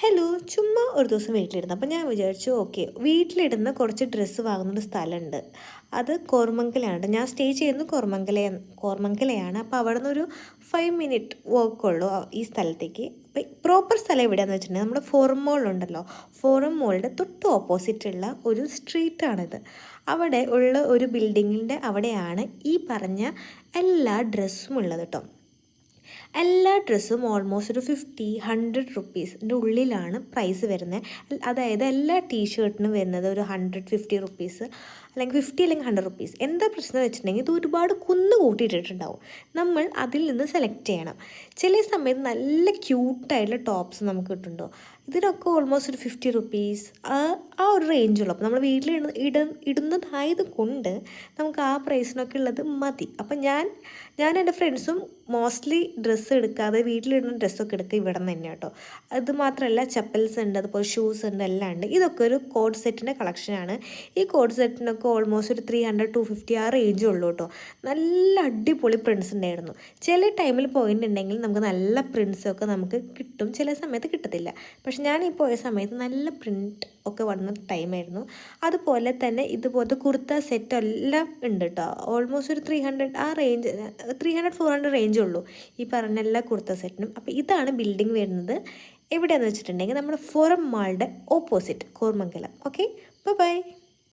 Hello, ചുമ്മാ ഒരു ദിവസം വീട്ടിലിരുന്നു. അപ്പോൾ ഞാൻ വിചാരിച്ചു ഓക്കെ വീട്ടിലിടുന്ന കുറച്ച് ഡ്രസ്സ് വാങ്ങുന്നൊരു സ്ഥലമുണ്ട്. അത് കോർമംഗലയാണ്. ഞാൻ സ്റ്റേ ചെയ്യുന്നത് കോർമംഗലയാണ്. അപ്പോൾ അവിടെ നിന്നൊരു 5 മിനിറ്റ് വാക്കുള്ളൂ ഈ സ്ഥലത്തേക്ക്. അപ്പോൾ പ്രോപ്പർ സ്ഥലം എവിടെയാണെന്ന് വെച്ചിട്ടുണ്ടെങ്കിൽ നമ്മുടെ ഫോറം മോൾ ഉണ്ടല്ലോ, ഫോറം മോളിൻ്റെ തൊട്ട് ഓപ്പോസിറ്റുള്ള ഒരു സ്ട്രീറ്റാണിത്. അവിടെ ഉള്ള ഒരു ബിൽഡിങ്ങിൻ്റെ അവിടെയാണ് ഈ പറഞ്ഞ എല്ലാ ഡ്രസ്സും ഉള്ളത് കേട്ടോ. എല്ലാ ഡ്രസ്സും ഓൾമോസ്റ്റ് ഒരു 50-100 ഉള്ളിലാണ് പ്രൈസ് വരുന്നത്. അതായത് എല്ലാ ടീഷർട്ടിനും വരുന്നത് ഒരു 150 അല്ലെങ്കിൽ 50 അല്ലെങ്കിൽ 100 എന്താ പ്രശ്നം വെച്ചിട്ടുണ്ടെങ്കിൽ ഇത് ഒരുപാട് കൂട്ടിയിട്ടിട്ടുണ്ടാവും. നമ്മൾ അതിൽ നിന്ന് സെലക്ട് ചെയ്യണം. ചില സമയത്ത് നല്ല ക്യൂട്ടായിട്ടുള്ള ടോപ്സ് നമുക്ക് കിട്ടുന്നുണ്ടോ, ഇതിനൊക്കെ ഓൾമോസ്റ്റ് ഒരു 50 ആ ഒരു റേഞ്ചുള്ളൂ. അപ്പോൾ നമ്മൾ വീട്ടിൽ ഇടുന്നതായത് കൊണ്ട് നമുക്ക് ആ പ്രൈസിനൊക്കെ ഉള്ളത് മതി. അപ്പം ഞാൻ എൻ്റെ ഫ്രണ്ട്സും മോസ്റ്റ്ലി ഡ്രസ്സ് എടുക്കാതെ വീട്ടിലിടുന്ന ഡ്രസ്സൊക്കെ എടുക്കുക ഇവിടെ നിന്ന് തന്നെ കേട്ടോ. അത് മാത്രമല്ല ചപ്പൽസ് ഉണ്ട്, അതുപോലെ ഷൂസ് ഉണ്ട്, എല്ലാം ഉണ്ട്. ഇതൊക്കെ ഒരു കോഡ് സെറ്റിൻ്റെ കളക്ഷനാണ്. ഈ കോഡ് സെറ്റിനൊക്കെ ഓൾമോസ്റ്റ് ഒരു 300-250 ആ റേഞ്ചേ ഉള്ളൂ കേട്ടോ. നല്ല അടിപൊളി പ്രിൻസ് ഉണ്ടായിരുന്നു. ചില ടൈമിൽ പോയിട്ടുണ്ടെങ്കിൽ നമുക്ക് നല്ല പ്രിൻസൊക്കെ നമുക്ക് കിട്ടും, ചില സമയത്ത് കിട്ടത്തില്ല. പക്ഷെ ഞാൻ ഈ പോയ സമയത്ത് നല്ല പ്രിൻറ്റ് ഒക്കെ വന്ന ടൈമായിരുന്നു. അതുപോലെ തന്നെ ഇതുപോലത്തെ കുർത്ത സെറ്റ് എല്ലാം ഉണ്ട് കേട്ടോ. ഓൾമോസ്റ്റ് ഒരു 300 ആ റേഞ്ച്, 300-400 റേഞ്ചേ ഉള്ളൂ ഈ പറഞ്ഞ എല്ലാ കുർത്ത സെറ്റിനും. അപ്പോൾ ഇതാണ് ബിൽഡിംഗ് വരുന്നത്. എവിടെയാണെന്ന് വെച്ചിട്ടുണ്ടെങ്കിൽ നമ്മുടെ ഫോറം മാളുടെ ഓപ്പോസിറ്റ് കോർമംഗലം. Okay, by.